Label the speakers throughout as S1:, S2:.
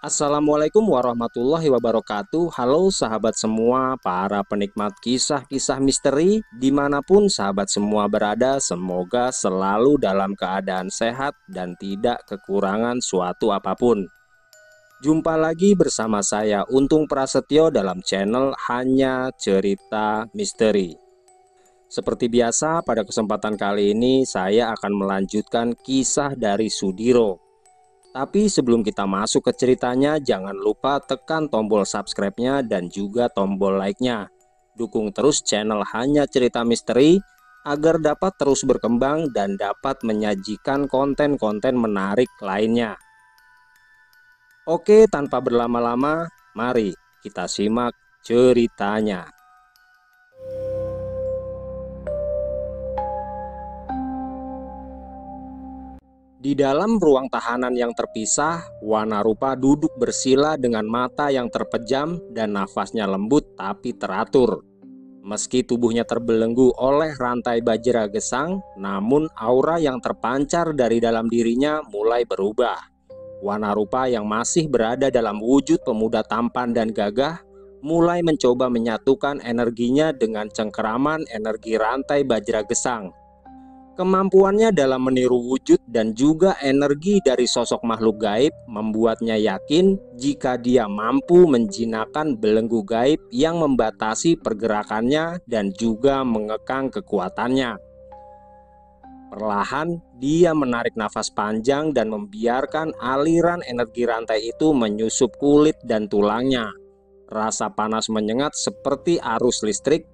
S1: Assalamualaikum warahmatullahi wabarakatuh. Halo sahabat semua, para penikmat kisah-kisah misteri dimanapun sahabat semua berada. Semoga selalu dalam keadaan sehat dan tidak kekurangan suatu apapun. Jumpa lagi bersama saya Untung Prasetyo dalam channel Hanya Cerita Misteri. Seperti biasa, pada kesempatan kali ini saya akan melanjutkan kisah dari Sudiro. Tapi sebelum kita masuk ke ceritanya, jangan lupa tekan tombol subscribe-nya dan juga tombol like-nya. Dukung terus channel Hanya Cerita Misteri agar dapat terus berkembang dan dapat menyajikan konten-konten menarik lainnya. Oke, tanpa berlama-lama, mari kita simak ceritanya. Di dalam ruang tahanan yang terpisah, Wanarupa duduk bersila dengan mata yang terpejam dan nafasnya lembut tapi teratur. Meski tubuhnya terbelenggu oleh rantai bajra gesang, namun aura yang terpancar dari dalam dirinya mulai berubah. Wanarupa yang masih berada dalam wujud pemuda tampan dan gagah, mulai mencoba menyatukan energinya dengan cengkeraman energi rantai bajra gesang. Kemampuannya dalam meniru wujud dan juga energi dari sosok makhluk gaib membuatnya yakin jika dia mampu menjinakkan belenggu gaib yang membatasi pergerakannya dan juga mengekang kekuatannya. Perlahan dia menarik nafas panjang dan membiarkan aliran energi rantai itu menyusup kulit dan tulangnya. Rasa panas menyengat seperti arus listrik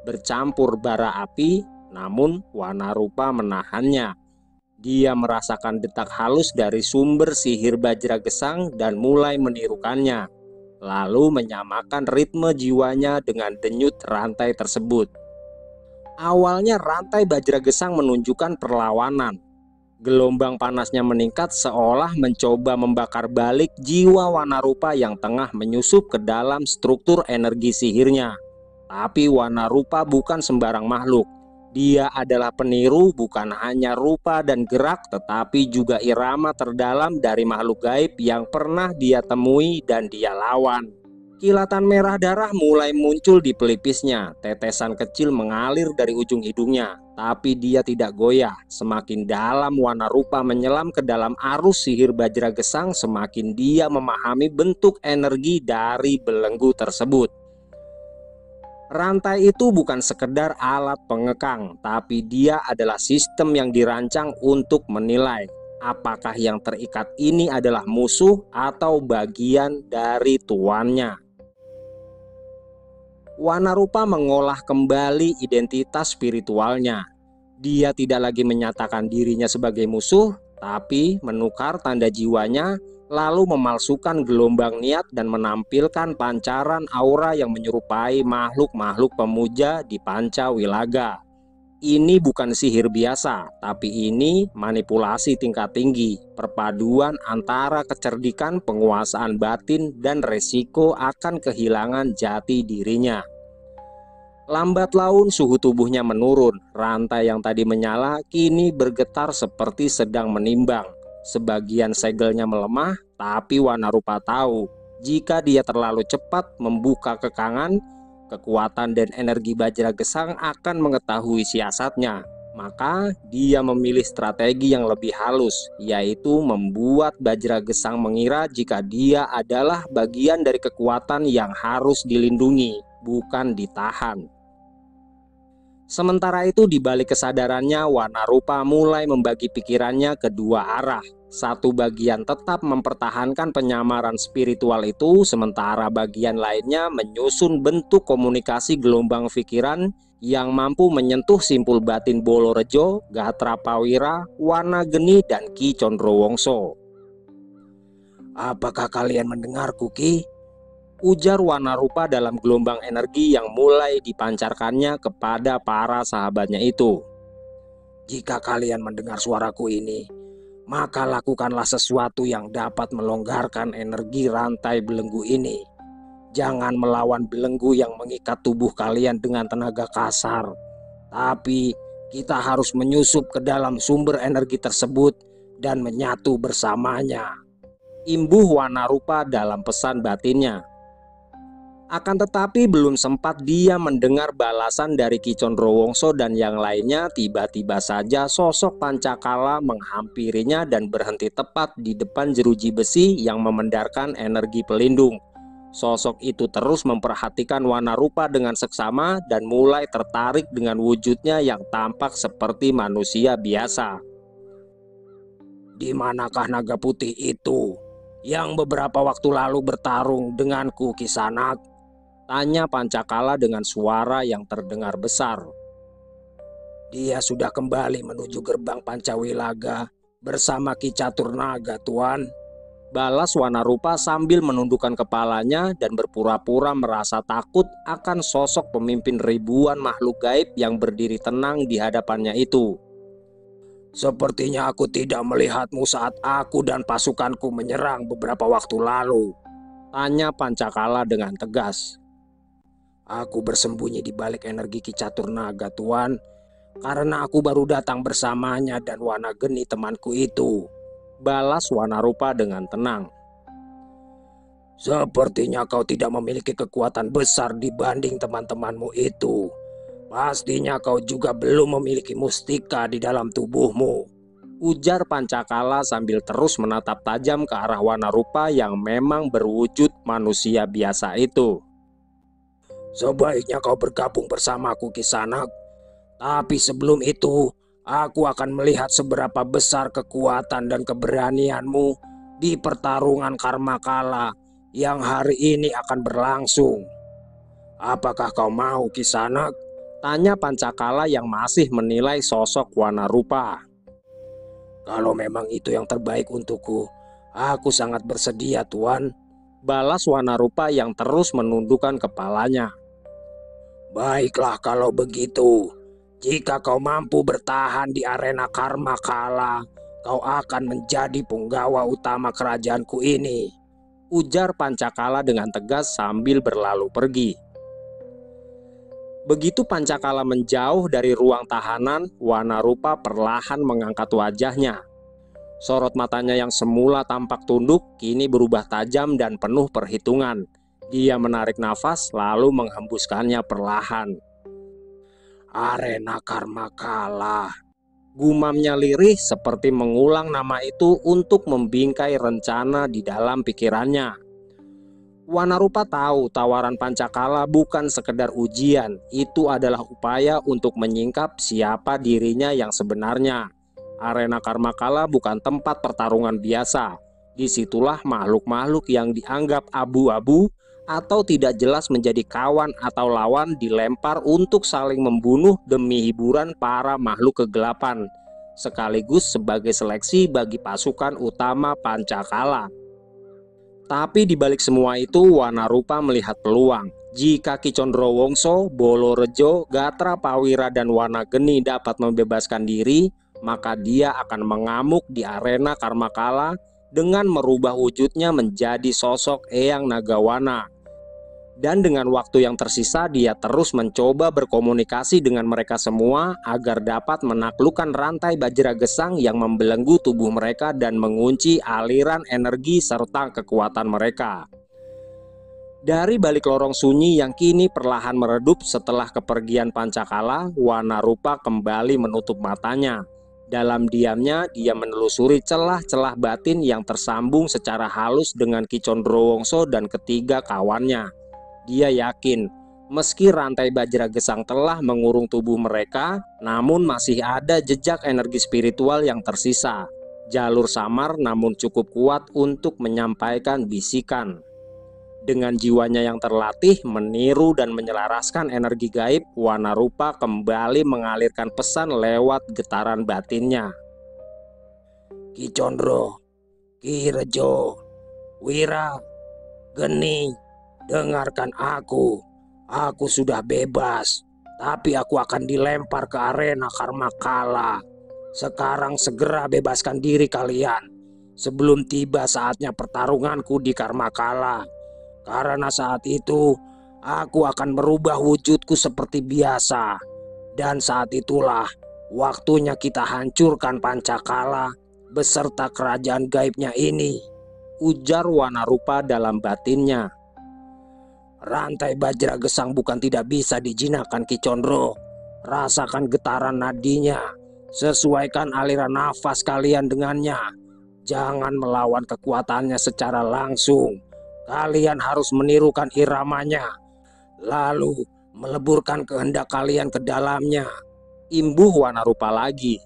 S1: bercampur bara api. Namun Wanarupa menahannya. Dia merasakan detak halus dari sumber sihir bajra gesang dan mulai menirukannya, lalu menyamakan ritme jiwanya dengan denyut rantai tersebut. Awalnya rantai bajra gesang menunjukkan perlawanan. Gelombang panasnya meningkat seolah mencoba membakar balik jiwa Wanarupa yang tengah menyusup ke dalam struktur energi sihirnya. Tapi Wanarupa bukan sembarang makhluk. Dia adalah peniru bukan hanya rupa dan gerak, tetapi juga irama terdalam dari makhluk gaib yang pernah dia temui dan dia lawan. Kilatan merah darah mulai muncul di pelipisnya, tetesan kecil mengalir dari ujung hidungnya. Tapi dia tidak goyah. Semakin dalam Wanarupa menyelam ke dalam arus sihir bajra gesang, semakin dia memahami bentuk energi dari belenggu tersebut. Rantai itu bukan sekedar alat pengekang, tapi dia adalah sistem yang dirancang untuk menilai apakah yang terikat ini adalah musuh atau bagian dari tuannya. Wanarupa mengolah kembali identitas spiritualnya. Dia tidak lagi menyatakan dirinya sebagai musuh, tapi menukar tanda jiwanya, lalu memalsukan gelombang niat dan menampilkan pancaran aura yang menyerupai makhluk-makhluk pemuja di Pancawilaga. Ini bukan sihir biasa, tapi ini manipulasi tingkat tinggi, perpaduan antara kecerdikan, penguasaan batin, dan resiko akan kehilangan jati dirinya. Lambat laun suhu tubuhnya menurun, rantai yang tadi menyala kini bergetar seperti sedang menimbang. Sebagian segelnya melemah, tapi Wanarupa tahu jika dia terlalu cepat membuka kekangan, kekuatan dan energi bajra gesang akan mengetahui siasatnya. Maka dia memilih strategi yang lebih halus, yaitu membuat bajra gesang mengira jika dia adalah bagian dari kekuatan yang harus dilindungi, bukan ditahan. Sementara itu di balik kesadarannya, Wanarupa mulai membagi pikirannya ke dua arah. Satu bagian tetap mempertahankan penyamaran spiritual itu, sementara bagian lainnya menyusun bentuk komunikasi gelombang pikiran yang mampu menyentuh simpul batin Bolorejo, Gahatrapawira, Wanageni, dan Ki Condrowongso. "Apakah kalian mendengarku, Ki?" ujar Wanarupa dalam gelombang energi yang mulai dipancarkannya kepada para sahabatnya itu. "Jika kalian mendengar suaraku ini, maka lakukanlah sesuatu yang dapat melonggarkan energi rantai belenggu ini. Jangan melawan belenggu yang mengikat tubuh kalian dengan tenaga kasar, tapi kita harus menyusup ke dalam sumber energi tersebut dan menyatu bersamanya." imbuh Wanarupa dalam pesan batinnya. Akan tetapi belum sempat dia mendengar balasan dari Ki Condrowongso dan yang lainnya, tiba-tiba saja sosok Pancakala menghampirinya dan berhenti tepat di depan jeruji besi yang memendarkan energi pelindung. Sosok itu terus memperhatikan Wanarupa dengan seksama dan mulai tertarik dengan wujudnya yang tampak seperti manusia biasa. "Di manakah naga putih itu yang beberapa waktu lalu bertarung denganku, Kisanak?" tanya Pancakala dengan suara yang terdengar besar. "Dia sudah kembali menuju gerbang Pancawilaga bersama Ki Caturnaga, Tuan," balas Wanarupa sambil menundukkan kepalanya dan berpura-pura merasa takut akan sosok pemimpin ribuan makhluk gaib yang berdiri tenang di hadapannya itu. "Sepertinya aku tidak melihatmu saat aku dan pasukanku menyerang beberapa waktu lalu," tanya Pancakala dengan tegas. "Aku bersembunyi di balik energi Ki Caturnaga, Tuan, karena aku baru datang bersamanya dan Wanageni temanku itu," balas Wanarupa dengan tenang. "Sepertinya kau tidak memiliki kekuatan besar dibanding teman-temanmu itu. Pastinya kau juga belum memiliki mustika di dalam tubuhmu," ujar Pancakala sambil terus menatap tajam ke arah Wanarupa yang memang berwujud manusia biasa itu. "Sebaiknya kau bergabung bersamaku, Kisanak. Tapi sebelum itu, aku akan melihat seberapa besar kekuatan dan keberanianmu di pertarungan Karmakala yang hari ini akan berlangsung. Apakah kau mau, Kisanak?" tanya Pancakala yang masih menilai sosok Wanarupa. "Kalau memang itu yang terbaik untukku, aku sangat bersedia, Tuan," balas Wanarupa yang terus menundukkan kepalanya. "Baiklah kalau begitu. Jika kau mampu bertahan di arena Karmakala, kau akan menjadi punggawa utama kerajaanku ini," ujar Pancakala dengan tegas sambil berlalu pergi. Begitu Pancakala menjauh dari ruang tahanan, Wanarupa perlahan mengangkat wajahnya. Sorot matanya yang semula tampak tunduk kini berubah tajam dan penuh perhitungan. Dia menarik nafas lalu menghembuskannya perlahan. "Arena Karmakala," gumamnya lirih seperti mengulang nama itu untuk membingkai rencana di dalam pikirannya. Wanarupa tahu tawaran Pancakala bukan sekedar ujian, itu adalah upaya untuk menyingkap siapa dirinya yang sebenarnya. Arena Karmakala bukan tempat pertarungan biasa. Disitulah makhluk-makhluk yang dianggap abu-abu atau tidak jelas menjadi kawan atau lawan dilempar untuk saling membunuh demi hiburan para makhluk kegelapan, sekaligus sebagai seleksi bagi pasukan utama Pancakala. Tapi di balik semua itu, Wanarupa melihat peluang. Jika Ki Condrowongso, Bolorejo, Gatra Pawira, dan Wanageni dapat membebaskan diri, maka dia akan mengamuk di arena Karmakala dengan merubah wujudnya menjadi sosok Eyang Nagawana. Dan dengan waktu yang tersisa, dia terus mencoba berkomunikasi dengan mereka semua agar dapat menaklukkan rantai bajra gesang yang membelenggu tubuh mereka dan mengunci aliran energi serta kekuatan mereka. Dari balik lorong sunyi yang kini perlahan meredup setelah kepergian Pancakala, Wanarupa kembali menutup matanya. Dalam diamnya, dia menelusuri celah-celah batin yang tersambung secara halus dengan Ki Condrowongso dan ketiga kawannya. Dia yakin, meski rantai bajra gesang telah mengurung tubuh mereka, namun masih ada jejak energi spiritual yang tersisa. Jalur samar namun cukup kuat untuk menyampaikan bisikan. Dengan jiwanya yang terlatih, meniru dan menyelaraskan energi gaib, Wanarupa kembali mengalirkan pesan lewat getaran batinnya. "Ki Condro, Ki Rejo, Wira, Geni, dengarkan aku. Aku sudah bebas, tapi aku akan dilempar ke arena Karmakala. Sekarang segera bebaskan diri kalian sebelum tiba saatnya pertarunganku di Karmakala. Karena saat itu aku akan merubah wujudku seperti biasa. Dan saat itulah waktunya kita hancurkan Pancakala beserta kerajaan gaibnya ini," ujar Wanarupa dalam batinnya. Rantai Bajra Gesang bukan tidak bisa dijinakkan Ki Condro. Rasakan getaran nadinya, sesuaikan aliran nafas kalian dengannya. Jangan melawan kekuatannya secara langsung. Kalian harus menirukan iramanya, lalu meleburkan kehendak kalian ke dalamnya, imbuh Wanarupa lagi.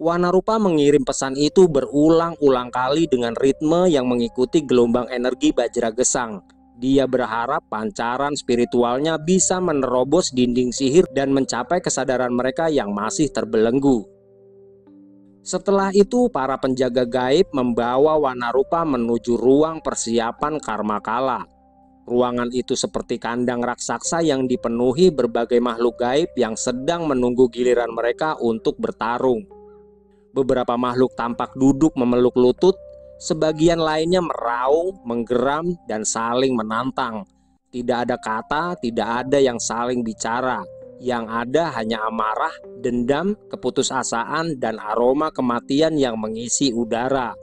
S1: Wanarupa mengirim pesan itu berulang-ulang kali dengan ritme yang mengikuti gelombang energi Bajra Gesang. Dia berharap pancaran spiritualnya bisa menerobos dinding sihir dan mencapai kesadaran mereka yang masih terbelenggu. Setelah itu, para penjaga gaib membawa Wanarupa menuju ruang persiapan Karmakala. Ruangan itu seperti kandang raksasa yang dipenuhi berbagai makhluk gaib yang sedang menunggu giliran mereka untuk bertarung. Beberapa makhluk tampak duduk memeluk lutut, sebagian lainnya meraung, menggeram, dan saling menantang. Tidak ada kata, tidak ada yang saling bicara. Yang ada hanya amarah, dendam, keputusasaan, dan aroma kematian yang mengisi udara.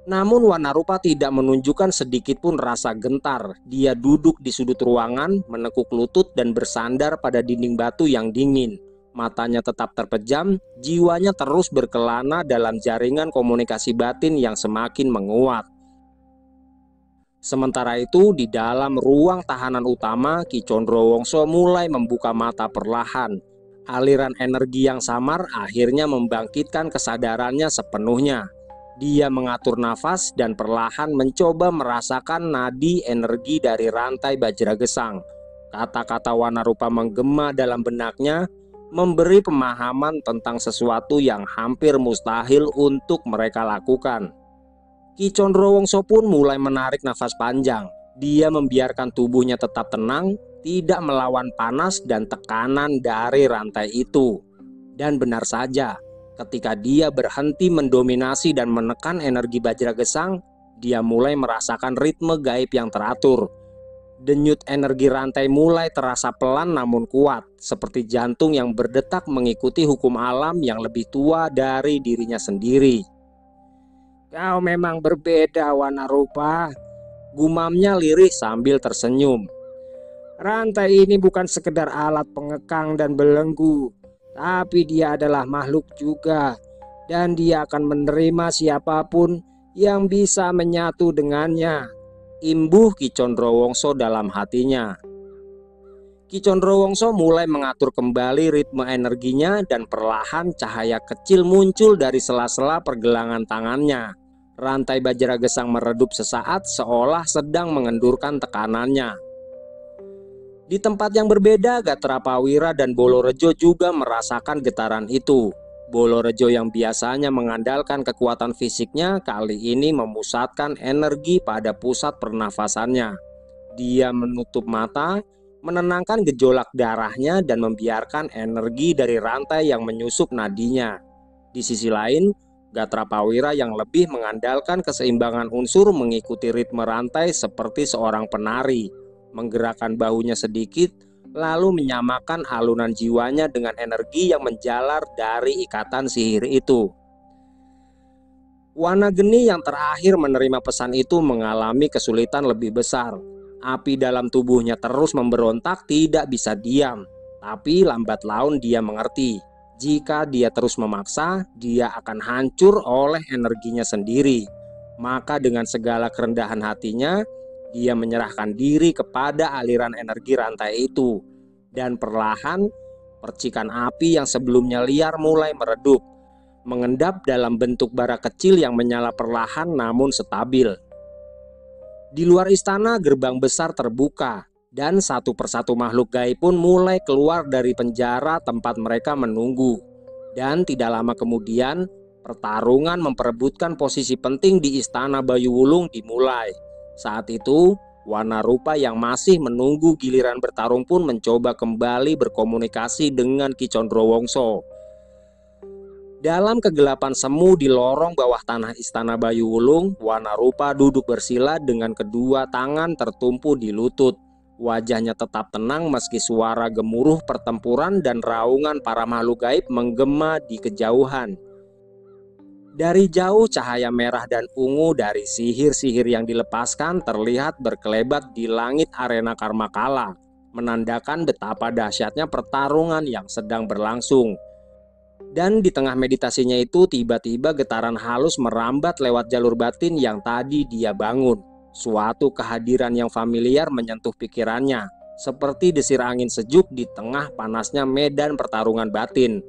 S1: Namun Wanarupa tidak menunjukkan sedikit pun rasa gentar. Dia duduk di sudut ruangan, menekuk lutut dan bersandar pada dinding batu yang dingin. Matanya tetap terpejam, jiwanya terus berkelana dalam jaringan komunikasi batin yang semakin menguat. Sementara itu, di dalam ruang tahanan utama, Ki Condrowongso mulai membuka mata perlahan. Aliran energi yang samar akhirnya membangkitkan kesadarannya sepenuhnya. Dia mengatur nafas dan perlahan mencoba merasakan nadi energi dari rantai Bajra Gesang. Kata-kata Wanarupa menggema dalam benaknya, memberi pemahaman tentang sesuatu yang hampir mustahil untuk mereka lakukan. Ki Condrowongso pun mulai menarik nafas panjang. Dia membiarkan tubuhnya tetap tenang, tidak melawan panas dan tekanan dari rantai itu. Dan benar saja, ketika dia berhenti mendominasi dan menekan energi Bajra Gesang, dia mulai merasakan ritme gaib yang teratur. Denyut energi rantai mulai terasa pelan namun kuat, seperti jantung yang berdetak mengikuti hukum alam yang lebih tua dari dirinya sendiri. Kau memang berbeda, Wanarupa, gumamnya lirih sambil tersenyum. Rantai ini bukan sekedar alat pengekang dan belenggu, tapi dia adalah makhluk juga, dan dia akan menerima siapapun yang bisa menyatu dengannya, imbuh Ki Condrowongso dalam hatinya. Ki Condrowongso mulai mengatur kembali ritme energinya dan perlahan cahaya kecil muncul dari sela-sela pergelangan tangannya. Rantai Bajra Gesang meredup sesaat seolah sedang mengendurkan tekanannya. Di tempat yang berbeda, Gatra Prawira dan Bolorejo juga merasakan getaran itu. Bolorejo yang biasanya mengandalkan kekuatan fisiknya kali ini memusatkan energi pada pusat pernafasannya. Dia menutup mata, menenangkan gejolak darahnya dan membiarkan energi dari rantai yang menyusup nadinya. Di sisi lain, Gatra Prawira yang lebih mengandalkan keseimbangan unsur mengikuti ritme rantai seperti seorang penari, menggerakkan bahunya sedikit, lalu menyamakan alunan jiwanya dengan energi yang menjalar dari ikatan sihir itu. Wanageni yang terakhir menerima pesan itu mengalami kesulitan lebih besar. Api dalam tubuhnya terus memberontak, tidak bisa diam. Tapi lambat laun dia mengerti, jika dia terus memaksa, dia akan hancur oleh energinya sendiri. Maka dengan segala kerendahan hatinya, dia menyerahkan diri kepada aliran energi rantai itu. Dan perlahan, percikan api yang sebelumnya liar mulai meredup, mengendap dalam bentuk bara kecil yang menyala perlahan namun stabil. Di luar istana, gerbang besar terbuka, dan satu persatu makhluk gaib pun mulai keluar dari penjara tempat mereka menunggu. Dan tidak lama kemudian, pertarungan memperebutkan posisi penting di istana Bayuwulung dimulai. Saat itu, Wanarupa yang masih menunggu giliran bertarung pun mencoba kembali berkomunikasi dengan Ki Condrowongso. Dalam kegelapan semu di lorong bawah tanah istana Bayuwulung, Wanarupa duduk bersila dengan kedua tangan tertumpu di lutut. Wajahnya tetap tenang meski suara gemuruh pertempuran dan raungan para makhluk gaib menggema di kejauhan. Dari jauh cahaya merah dan ungu dari sihir-sihir yang dilepaskan terlihat berkelebat di langit arena Karmakala, menandakan betapa dahsyatnya pertarungan yang sedang berlangsung. Dan di tengah meditasinya itu tiba-tiba getaran halus merambat lewat jalur batin yang tadi dia bangun. Suatu kehadiran yang familiar menyentuh pikirannya, seperti desir angin sejuk di tengah panasnya medan pertarungan batin.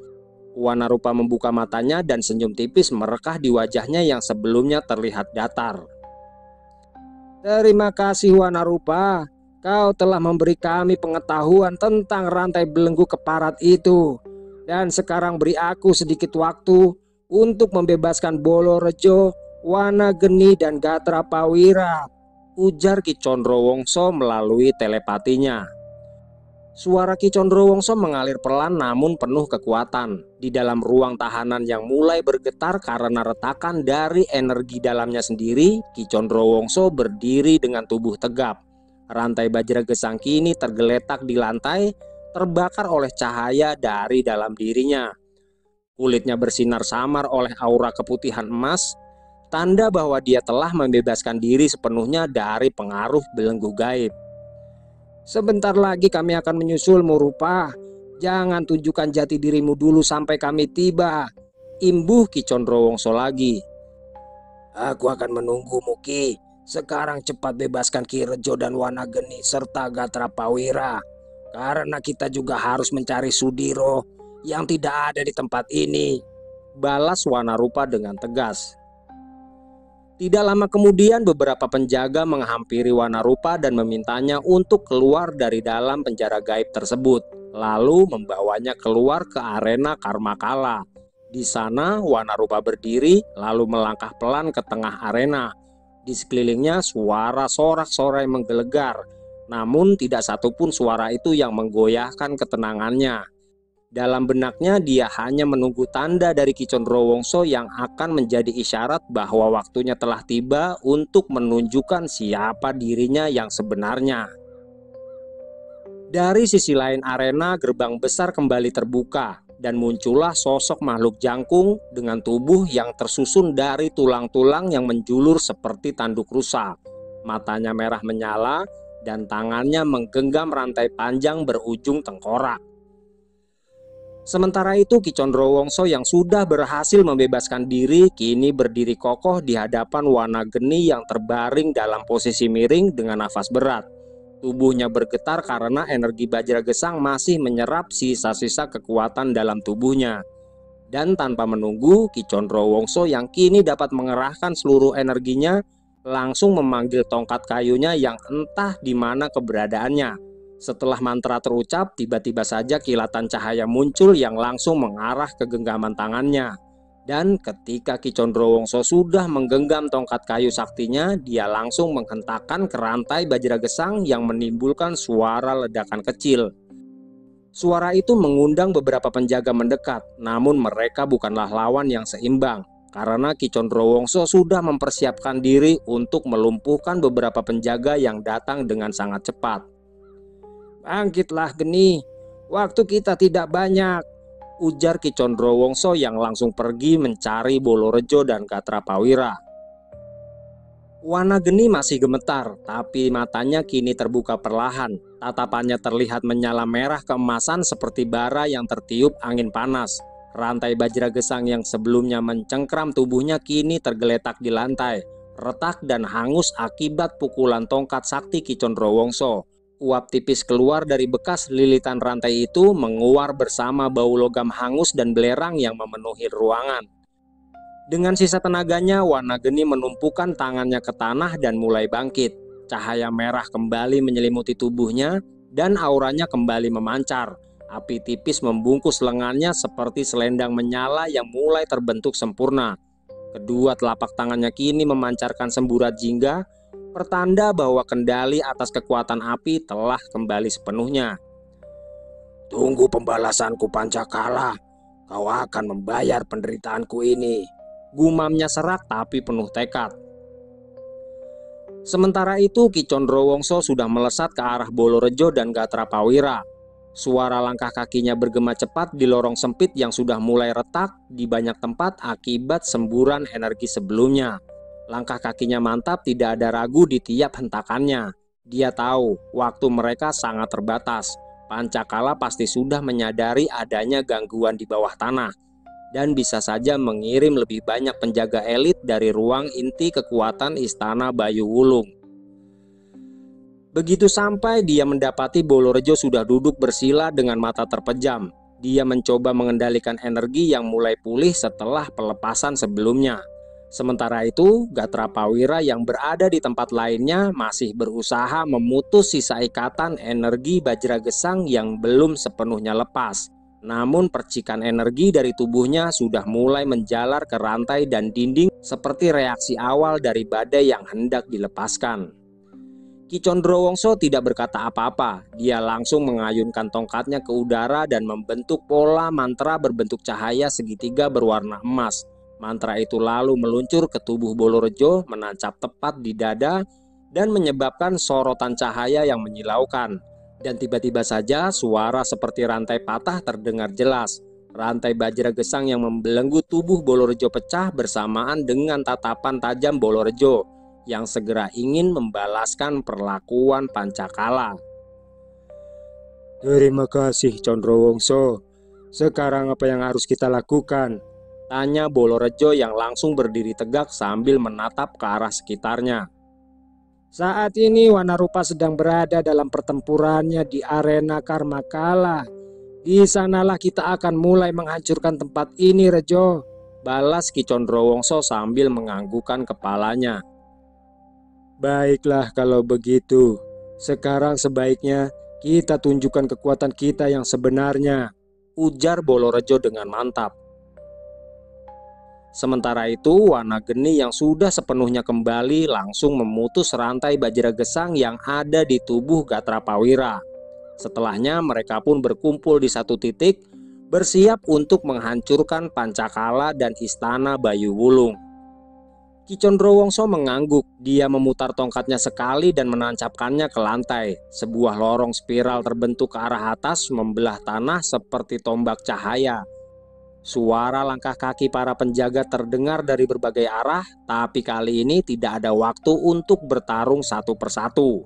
S1: Wanarupa membuka matanya dan senyum tipis merekah di wajahnya yang sebelumnya terlihat datar. "Terima kasih Wanarupa, kau telah memberi kami pengetahuan tentang rantai belenggu keparat itu. Dan sekarang beri aku sedikit waktu untuk membebaskan Bolorejo, Wanageni dan Gatra Pawira," ujar Ki Condrowongso melalui telepatinya. Suara Ki Condrowongso mengalir pelan namun penuh kekuatan di dalam ruang tahanan yang mulai bergetar karena retakan dari energi dalamnya sendiri. Ki Condrowongso berdiri dengan tubuh tegap. Rantai Bajra Gesang kini tergeletak di lantai, terbakar oleh cahaya dari dalam dirinya. Kulitnya bersinar samar oleh aura keputihan emas, tanda bahwa dia telah membebaskan diri sepenuhnya dari pengaruh belenggu gaib. "Sebentar lagi kami akan menyusulmu Rupa. Jangan tunjukkan jati dirimu dulu sampai kami tiba," imbuh Ki Condrowongso lagi. "Aku akan menunggumu Ki. Sekarang cepat bebaskan Ki Rejo dan Wanageni serta Gatra Pawira. Karena kita juga harus mencari Sudiro yang tidak ada di tempat ini," balas Wanarupa dengan tegas. Tidak lama kemudian beberapa penjaga menghampiri Wanarupa dan memintanya untuk keluar dari dalam penjara gaib tersebut, lalu membawanya keluar ke arena Karmakala. Di sana Wanarupa berdiri lalu melangkah pelan ke tengah arena. Di sekelilingnya suara sorak-sorai menggelegar, namun tidak satupun suara itu yang menggoyahkan ketenangannya. Dalam benaknya dia hanya menunggu tanda dari Ki Condrowongso yang akan menjadi isyarat bahwa waktunya telah tiba untuk menunjukkan siapa dirinya yang sebenarnya. Dari sisi lain arena, gerbang besar kembali terbuka dan muncullah sosok makhluk jangkung dengan tubuh yang tersusun dari tulang-tulang yang menjulur seperti tanduk rusa. Matanya merah menyala dan tangannya menggenggam rantai panjang berujung tengkorak. Sementara itu Ki Condrowongso yang sudah berhasil membebaskan diri kini berdiri kokoh di hadapan Wanageni yang terbaring dalam posisi miring dengan nafas berat. Tubuhnya bergetar karena energi Bajra Gesang masih menyerap sisa-sisa kekuatan dalam tubuhnya. Dan tanpa menunggu, Ki Condrowongso yang kini dapat mengerahkan seluruh energinya langsung memanggil tongkat kayunya yang entah di mana keberadaannya. Setelah mantra terucap, tiba-tiba saja kilatan cahaya muncul yang langsung mengarah ke genggaman tangannya. Dan ketika Ki Condrowongso sudah menggenggam tongkat kayu saktinya, dia langsung menghentakkan ke rantai Bajra Gesang yang menimbulkan suara ledakan kecil. Suara itu mengundang beberapa penjaga mendekat, namun mereka bukanlah lawan yang seimbang. Karena Ki Condrowongso sudah mempersiapkan diri untuk melumpuhkan beberapa penjaga yang datang dengan sangat cepat. "Bangkitlah Geni, waktu kita tidak banyak," ujar Ki Condrowongso yang langsung pergi mencari Bolorejo dan Gatra Pawira. Wanageni masih gemetar, tapi matanya kini terbuka perlahan. Tatapannya terlihat menyala merah keemasan seperti bara yang tertiup angin panas. Rantai Bajra Gesang yang sebelumnya mencengkram tubuhnya kini tergeletak di lantai, retak dan hangus akibat pukulan tongkat sakti Ki Condrowongso. Uap tipis keluar dari bekas lilitan rantai itu menguar bersama bau logam hangus dan belerang yang memenuhi ruangan. Dengan sisa tenaganya, Wanageni menumpukan tangannya ke tanah dan mulai bangkit. Cahaya merah kembali menyelimuti tubuhnya dan auranya kembali memancar. Api tipis membungkus lengannya seperti selendang menyala yang mulai terbentuk sempurna. Kedua telapak tangannya kini memancarkan semburat jingga, pertanda bahwa kendali atas kekuatan api telah kembali sepenuhnya. "Tunggu pembalasanku Pancakala, kau akan membayar penderitaanku ini," gumamnya serak tapi penuh tekad. Sementara itu Ki Condrowongso sudah melesat ke arah Bolorejo dan Gatra Pawira. Suara langkah kakinya bergema cepat di lorong sempit yang sudah mulai retak di banyak tempat akibat semburan energi sebelumnya. Langkah kakinya mantap, tidak ada ragu di tiap hentakannya. Dia tahu waktu mereka sangat terbatas. Pancakala pasti sudah menyadari adanya gangguan di bawah tanah dan bisa saja mengirim lebih banyak penjaga elit dari ruang inti kekuatan Istana Bayu Wulung. Begitu sampai, dia mendapati Bolorejo sudah duduk bersila dengan mata terpejam. Dia mencoba mengendalikan energi yang mulai pulih setelah pelepasan sebelumnya. Sementara itu, Gatra Prawira yang berada di tempat lainnya masih berusaha memutus sisa ikatan energi Bajra Gesang yang belum sepenuhnya lepas. Namun percikan energi dari tubuhnya sudah mulai menjalar ke rantai dan dinding seperti reaksi awal dari badai yang hendak dilepaskan. Ki Condrowongso tidak berkata apa-apa. Dia langsung mengayunkan tongkatnya ke udara dan membentuk pola mantra berbentuk cahaya segitiga berwarna emas. Mantra itu lalu meluncur ke tubuh Bolorejo, menancap tepat di dada dan menyebabkan sorotan cahaya yang menyilaukan. Dan tiba-tiba saja suara seperti rantai patah terdengar jelas. Rantai Bajra Gesang yang membelenggu tubuh Bolorejo pecah bersamaan dengan tatapan tajam Bolorejo yang segera ingin membalaskan perlakuan Pancakala.
S2: Terima kasih Condrowongso. Sekarang apa yang harus kita lakukan?
S1: Tanya Bolorejo yang langsung berdiri tegak sambil menatap ke arah sekitarnya.
S2: Saat ini Wanarupa sedang berada dalam pertempurannya di arena Karmakala. Di sanalah kita akan mulai menghancurkan tempat ini, Rejo.
S1: Balas Ki Condrowongso sambil menganggukkan kepalanya.
S2: Baiklah kalau begitu. Sekarang sebaiknya kita tunjukkan kekuatan kita yang sebenarnya,
S1: ujar Bolorejo dengan mantap. Sementara itu, Wanageni yang sudah sepenuhnya kembali langsung memutus rantai Bajra Gesang yang ada di tubuh Gatra Prawira. Setelahnya mereka pun berkumpul di satu titik, bersiap untuk menghancurkan Pancakala dan Istana Bayu Wulung. Ki Condrowongso mengangguk. Dia memutar tongkatnya sekali dan menancapkannya ke lantai. Sebuah lorong spiral terbentuk ke arah atas, membelah tanah seperti tombak cahaya. Suara langkah kaki para penjaga terdengar dari berbagai arah, tapi kali ini tidak ada waktu untuk bertarung satu persatu.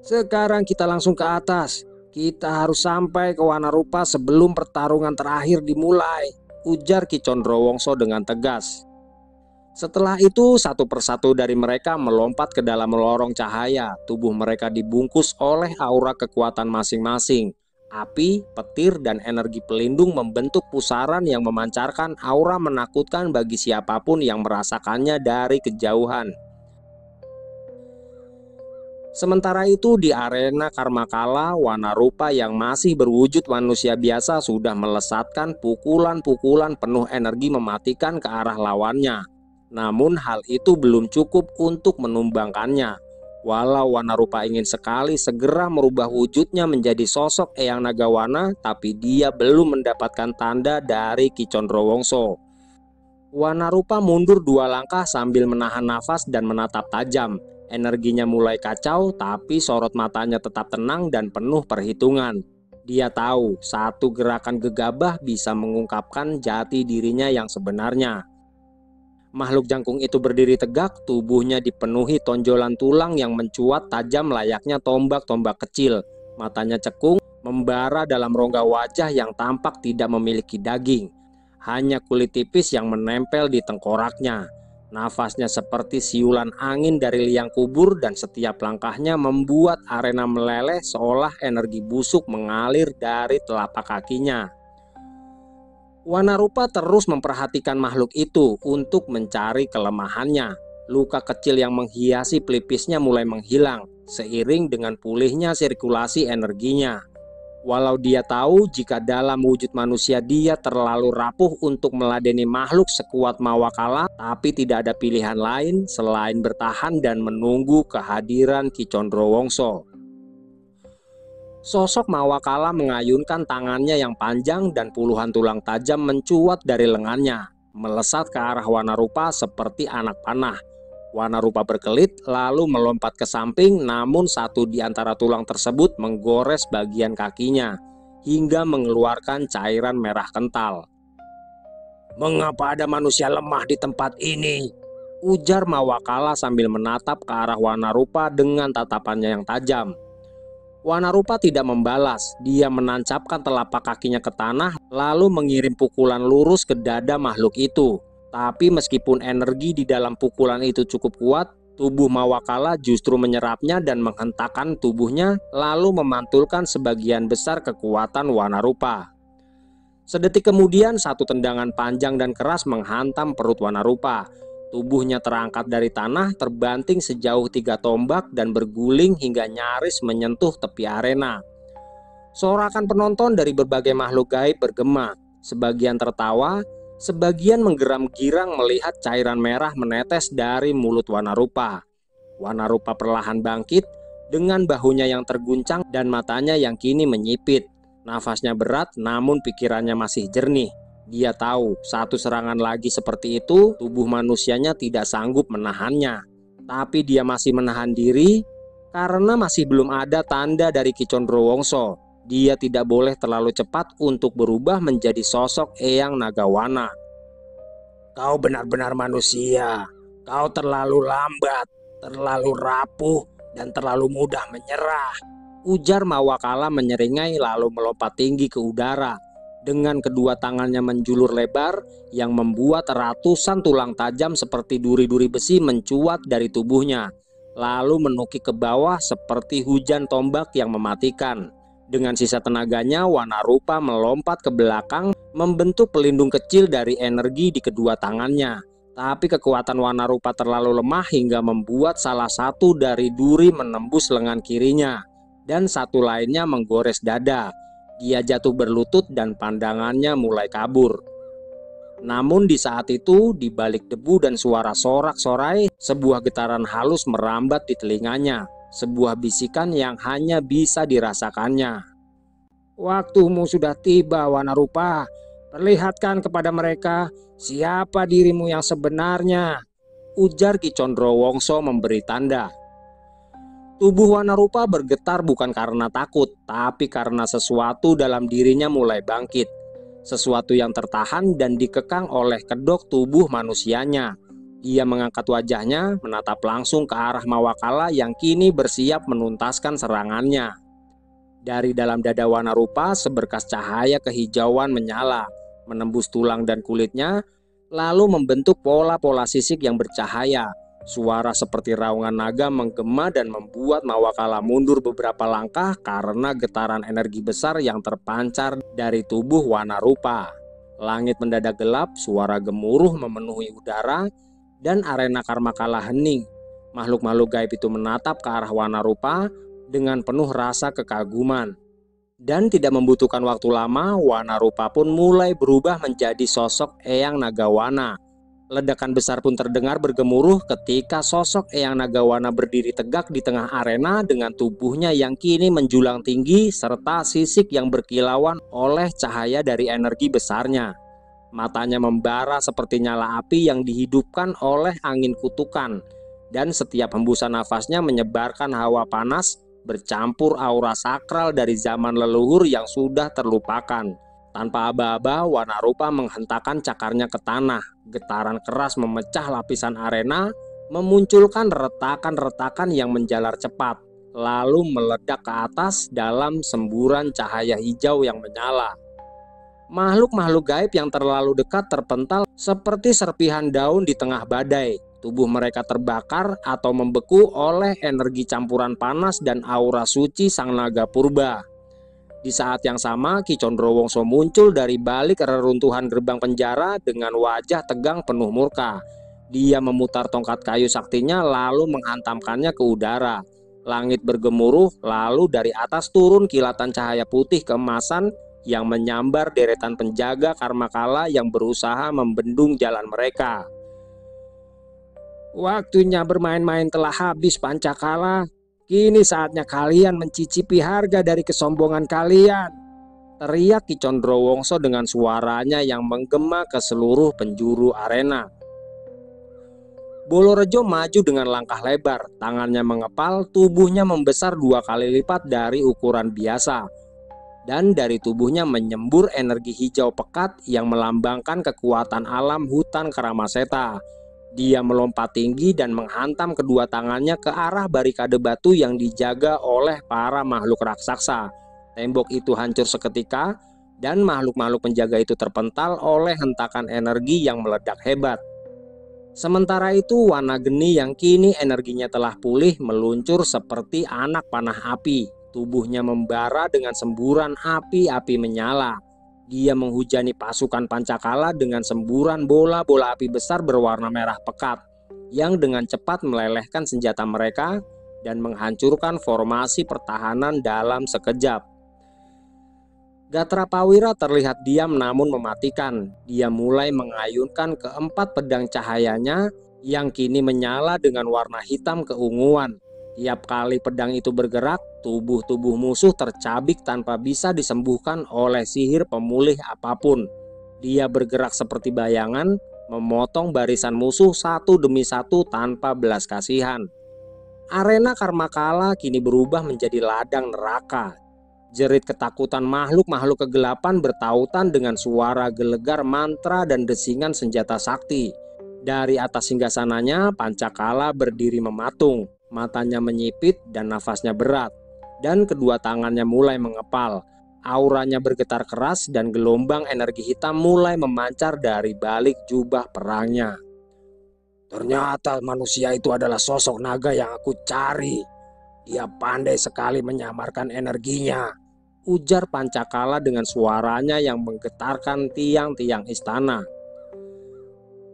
S2: Sekarang kita langsung ke atas. Kita harus sampai ke Wanarupa sebelum pertarungan terakhir dimulai,
S1: ujar Ki Condrowongso dengan tegas. Setelah itu, satu persatu dari mereka melompat ke dalam lorong cahaya. Tubuh mereka dibungkus oleh aura kekuatan masing-masing. Api, petir, dan energi pelindung membentuk pusaran yang memancarkan aura menakutkan bagi siapapun yang merasakannya dari kejauhan. Sementara itu, di arena Karmakala, Wanarupa yang masih berwujud manusia biasa sudah melesatkan pukulan-pukulan penuh energi mematikan ke arah lawannya. Namun hal itu belum cukup untuk menumbangkannya. Walau Wanarupa ingin sekali segera merubah wujudnya menjadi sosok Eyang Nagawana, tapi dia belum mendapatkan tanda dari Ki Condrowongso. Wanarupa mundur 2 langkah sambil menahan nafas dan menatap tajam. Energinya mulai kacau, tapi sorot matanya tetap tenang dan penuh perhitungan. Dia tahu satu gerakan gegabah bisa mengungkapkan jati dirinya yang sebenarnya. Makhluk jangkung itu berdiri tegak, tubuhnya dipenuhi tonjolan tulang yang mencuat tajam layaknya tombak-tombak kecil. Matanya cekung, membara dalam rongga wajah yang tampak tidak memiliki daging. Hanya kulit tipis yang menempel di tengkoraknya. Nafasnya seperti siulan angin dari liang kubur dan setiap langkahnya membuat arena meleleh seolah energi busuk mengalir dari telapak kakinya. Wanarupa terus memperhatikan makhluk itu untuk mencari kelemahannya. Luka kecil yang menghiasi pelipisnya mulai menghilang seiring dengan pulihnya sirkulasi energinya. Walau dia tahu jika dalam wujud manusia dia terlalu rapuh untuk meladeni makhluk sekuat Mawakala, tapi tidak ada pilihan lain selain bertahan dan menunggu kehadiran Ki Condrowongso. Sosok Mawakala mengayunkan tangannya yang panjang dan puluhan tulang tajam mencuat dari lengannya, melesat ke arah Wanarupa seperti anak panah. Wanarupa berkelit lalu melompat ke samping, namun satu di antara tulang tersebut menggores bagian kakinya hingga mengeluarkan cairan merah kental.
S2: "Mengapa ada manusia lemah di tempat ini?"
S1: ujar Mawakala sambil menatap ke arah Wanarupa dengan tatapannya yang tajam. Wanarupa tidak membalas, dia menancapkan telapak kakinya ke tanah lalu mengirim pukulan lurus ke dada makhluk itu. Tapi meskipun energi di dalam pukulan itu cukup kuat, tubuh Mawakala justru menyerapnya dan menghentakkan tubuhnya lalu memantulkan sebagian besar kekuatan Wanarupa. Sedetik kemudian satu tendangan panjang dan keras menghantam perut Wanarupa. Tubuhnya terangkat dari tanah, terbanting sejauh 3 tombak dan berguling hingga nyaris menyentuh tepi arena. Sorakan penonton dari berbagai makhluk gaib bergema. Sebagian tertawa, sebagian menggeram girang melihat cairan merah menetes dari mulut Wanarupa. Wanarupa perlahan bangkit dengan bahunya yang terguncang dan matanya yang kini menyipit. Nafasnya berat namun pikirannya masih jernih. Dia tahu satu serangan lagi seperti itu tubuh manusianya tidak sanggup menahannya. Tapi dia masih menahan diri karena masih belum ada tanda dari Ki Condrowongso. Dia tidak boleh terlalu cepat untuk berubah menjadi sosok Eyang Nagawana.
S2: "Kau benar-benar manusia. Kau terlalu lambat, terlalu rapuh, dan terlalu mudah menyerah,"
S1: ujar Mawakala menyeringai lalu melompat tinggi ke udara. Dengan kedua tangannya menjulur lebar yang membuat ratusan tulang tajam seperti duri-duri besi mencuat dari tubuhnya, lalu menukik ke bawah seperti hujan tombak yang mematikan. Dengan sisa tenaganya, Wanarupa melompat ke belakang, membentuk pelindung kecil dari energi di kedua tangannya. Tapi kekuatan Wanarupa terlalu lemah hingga membuat salah satu dari duri menembus lengan kirinya, dan satu lainnya menggores dada. Dia jatuh berlutut dan pandangannya mulai kabur. Namun di saat itu, di balik debu dan suara sorak-sorai, sebuah getaran halus merambat di telinganya. Sebuah bisikan yang hanya bisa dirasakannya.
S2: "Waktumu sudah tiba, Wanarupa. Perlihatkan kepada mereka siapa dirimu yang sebenarnya,"
S1: ujar Ki Condrowongso memberi tanda. Tubuh Wanarupa bergetar bukan karena takut, tapi karena sesuatu dalam dirinya mulai bangkit. Sesuatu yang tertahan dan dikekang oleh kedok tubuh manusianya. Dia mengangkat wajahnya, menatap langsung ke arah Mawakala yang kini bersiap menuntaskan serangannya. Dari dalam dada Wanarupa, seberkas cahaya kehijauan menyala, menembus tulang dan kulitnya, lalu membentuk pola-pola sisik yang bercahaya. Suara seperti raungan naga menggema dan membuat Mawakala mundur beberapa langkah karena getaran energi besar yang terpancar dari tubuh Wanarupa. Langit mendadak gelap, suara gemuruh memenuhi udara, dan arena Karmakala hening. Makhluk-makhluk gaib itu menatap ke arah Wanarupa dengan penuh rasa kekaguman. Dan tidak membutuhkan waktu lama, Wanarupa pun mulai berubah menjadi sosok Eyang Nagawana. Ledakan besar pun terdengar bergemuruh ketika sosok Eyang Nagawana berdiri tegak di tengah arena dengan tubuhnya yang kini menjulang tinggi serta sisik yang berkilauan oleh cahaya dari energi besarnya. Matanya membara seperti nyala api yang dihidupkan oleh angin kutukan, dan setiap hembusan nafasnya menyebarkan hawa panas bercampur aura sakral dari zaman leluhur yang sudah terlupakan. Tanpa aba-aba, Wanarupa menghentakkan cakarnya ke tanah. Getaran keras memecah lapisan arena, memunculkan retakan-retakan yang menjalar cepat, lalu meledak ke atas dalam semburan cahaya hijau yang menyala. Makhluk-makhluk gaib yang terlalu dekat terpental seperti serpihan daun di tengah badai. Tubuh mereka terbakar atau membeku oleh energi campuran panas dan aura suci sang naga purba. Di saat yang sama, Ki Condrowongso muncul dari balik reruntuhan gerbang penjara dengan wajah tegang penuh murka. Dia memutar tongkat kayu saktinya lalu menghantamkannya ke udara. Langit bergemuruh, lalu dari atas turun kilatan cahaya putih keemasan yang menyambar deretan penjaga Karmakala yang berusaha membendung jalan mereka.
S2: "Waktunya bermain-main telah habis, Pancakala. Kini saatnya kalian mencicipi harga dari kesombongan kalian,"
S1: teriak Ki Condrowongso dengan suaranya yang menggema ke seluruh penjuru arena. Bolorejo maju dengan langkah lebar, tangannya mengepal, tubuhnya membesar 2 kali lipat dari ukuran biasa. Dan dari tubuhnya menyembur energi hijau pekat yang melambangkan kekuatan alam hutan Karamaseta. Dia melompat tinggi dan menghantam kedua tangannya ke arah barikade batu yang dijaga oleh para makhluk raksasa. Tembok itu hancur seketika dan makhluk-makhluk penjaga itu terpental oleh hentakan energi yang meledak hebat. Sementara itu, Wanageni yang kini energinya telah pulih meluncur seperti anak panah api. Tubuhnya membara dengan semburan api-api menyala. Dia menghujani pasukan Pancakala dengan semburan bola-bola api besar berwarna merah pekat yang dengan cepat melelehkan senjata mereka dan menghancurkan formasi pertahanan dalam sekejap. Gatrapawira terlihat diam namun mematikan. Dia mulai mengayunkan keempat pedang cahayanya yang kini menyala dengan warna hitam keunguan. Tiap kali pedang itu bergerak, tubuh-tubuh musuh tercabik tanpa bisa disembuhkan oleh sihir pemulih apapun. Dia bergerak seperti bayangan, memotong barisan musuh satu demi satu tanpa belas kasihan. Arena Karmakala kini berubah menjadi ladang neraka. Jerit ketakutan makhluk-makhluk kegelapan bertautan dengan suara gelegar mantra dan desingan senjata sakti. Dari atas singgasananya, Pancakala berdiri mematung. Matanya menyipit dan nafasnya berat, dan kedua tangannya mulai mengepal. Auranya bergetar keras dan gelombang energi hitam mulai memancar dari balik jubah perangnya.
S2: Ternyata manusia itu adalah sosok naga yang aku cari. Dia pandai sekali menyamarkan energinya,
S1: ujar Pancakala dengan suaranya yang menggetarkan tiang-tiang istana.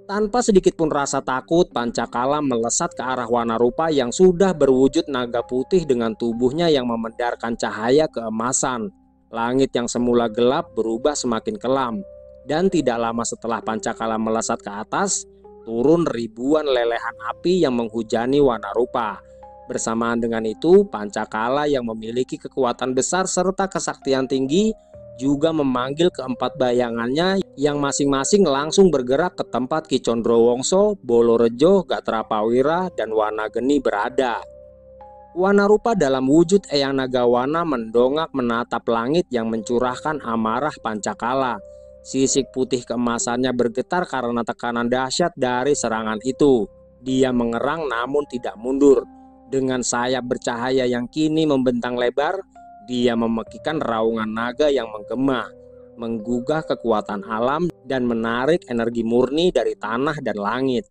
S1: Tanpa sedikit pun rasa takut, Pancakala melesat ke arah Wanarupa yang sudah berwujud naga putih dengan tubuhnya yang memedarkan cahaya keemasan. Langit yang semula gelap berubah semakin kelam, dan tidak lama setelah Pancakala melesat ke atas, turun ribuan lelehan api yang menghujani Wanarupa. Bersamaan dengan itu, Pancakala yang memiliki kekuatan besar serta kesaktian tinggi juga memanggil keempat bayangannya yang masing-masing langsung bergerak ke tempat Ki Condrowongso, Bolorejo, Gatrapawira, dan Wanageni berada. Wanarupa dalam wujud Eyang Nagawana mendongak menatap langit yang mencurahkan amarah Pancakala. Sisik putih keemasannya bergetar karena tekanan dahsyat dari serangan itu. Dia mengerang namun tidak mundur. Dengan sayap bercahaya yang kini membentang lebar, dia memekikan raungan naga yang menggema, menggugah kekuatan alam dan menarik energi murni dari tanah dan langit.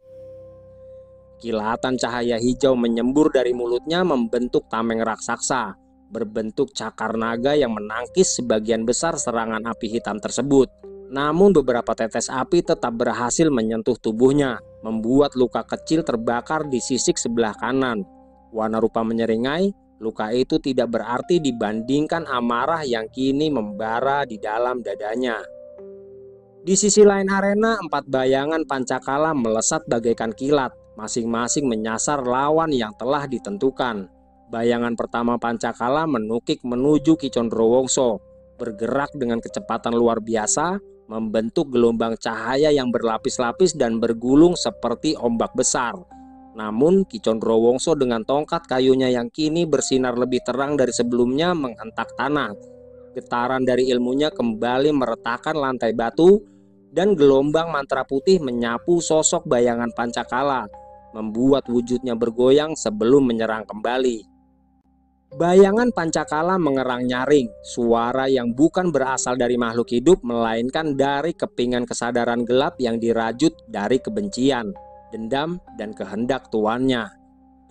S1: Kilatan cahaya hijau menyembur dari mulutnya membentuk tameng raksasa, berbentuk cakar naga yang menangkis sebagian besar serangan api hitam tersebut. Namun beberapa tetes api tetap berhasil menyentuh tubuhnya, membuat luka kecil terbakar di sisik sebelah kanan. Wanarupa menyeringai. Luka itu tidak berarti dibandingkan amarah yang kini membara di dalam dadanya. Di sisi lain arena, empat bayangan Pancakala melesat bagaikan kilat, masing-masing menyasar lawan yang telah ditentukan. Bayangan pertama Pancakala menukik menuju Ki Condrowongso, bergerak dengan kecepatan luar biasa, membentuk gelombang cahaya yang berlapis-lapis dan bergulung seperti ombak besar. Namun Ki Condrowongso dengan tongkat kayunya yang kini bersinar lebih terang dari sebelumnya menghentak tanah. Getaran dari ilmunya kembali meretakan lantai batu dan gelombang mantra putih menyapu sosok bayangan Pancakala, membuat wujudnya bergoyang sebelum menyerang kembali. Bayangan Pancakala mengerang nyaring, suara yang bukan berasal dari makhluk hidup melainkan dari kepingan kesadaran gelap yang dirajut dari kebencian, dendam, dan kehendak tuannya.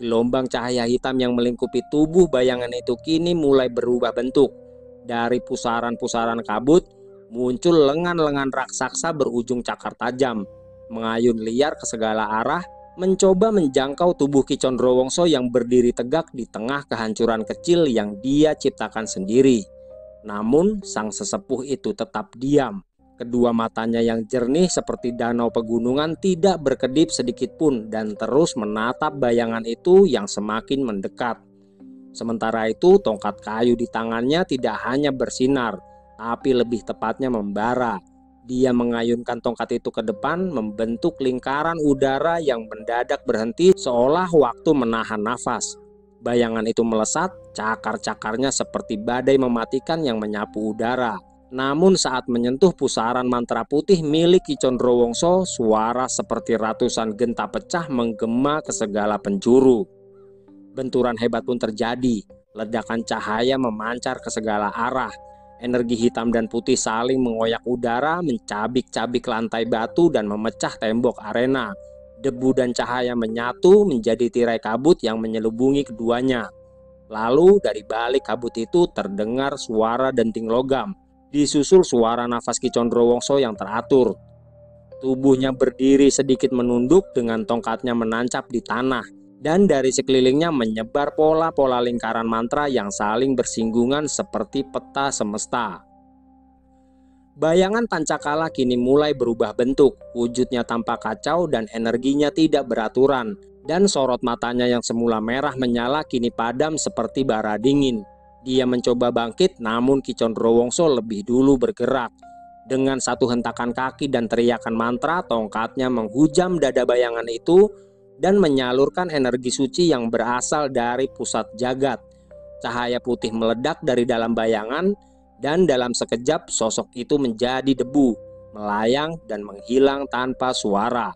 S1: Gelombang cahaya hitam yang melingkupi tubuh bayangan itu kini mulai berubah bentuk. Dari pusaran-pusaran kabut muncul lengan-lengan raksasa berujung cakar tajam, mengayun liar ke segala arah, mencoba menjangkau tubuh Ki Condrowongso yang berdiri tegak di tengah kehancuran kecil yang dia ciptakan sendiri. Namun sang sesepuh itu tetap diam. Kedua matanya yang jernih seperti danau pegunungan tidak berkedip sedikit pun dan terus menatap bayangan itu yang semakin mendekat. Sementara itu tongkat kayu di tangannya tidak hanya bersinar, tapi lebih tepatnya membara. Dia mengayunkan tongkat itu ke depan, membentuk lingkaran udara yang mendadak berhenti seolah waktu menahan nafas. Bayangan itu melesat, cakar-cakarnya seperti badai mematikan yang menyapu udara. Namun saat menyentuh pusaran mantra putih milik Ki Condrowongso, suara seperti ratusan genta pecah menggema ke segala penjuru. Benturan hebat pun terjadi, ledakan cahaya memancar ke segala arah. Energi hitam dan putih saling mengoyak udara, mencabik-cabik lantai batu dan memecah tembok arena. Debu dan cahaya menyatu menjadi tirai kabut yang menyelubungi keduanya. Lalu dari balik kabut itu terdengar suara denting logam, disusul suara nafas Ki Condrowongso yang teratur. Tubuhnya berdiri sedikit menunduk dengan tongkatnya menancap di tanah, dan dari sekelilingnya menyebar pola-pola lingkaran mantra yang saling bersinggungan seperti peta semesta. Bayangan Pancakala kini mulai berubah bentuk, wujudnya tampak kacau dan energinya tidak beraturan, dan sorot matanya yang semula merah menyala kini padam seperti bara dingin. Dia mencoba bangkit, namun Ki Condrowongso lebih dulu bergerak. Dengan satu hentakan kaki dan teriakan mantra, tongkatnya menghujam dada bayangan itu dan menyalurkan energi suci yang berasal dari pusat jagat. Cahaya putih meledak dari dalam bayangan, dan dalam sekejap sosok itu menjadi debu, melayang dan menghilang tanpa suara.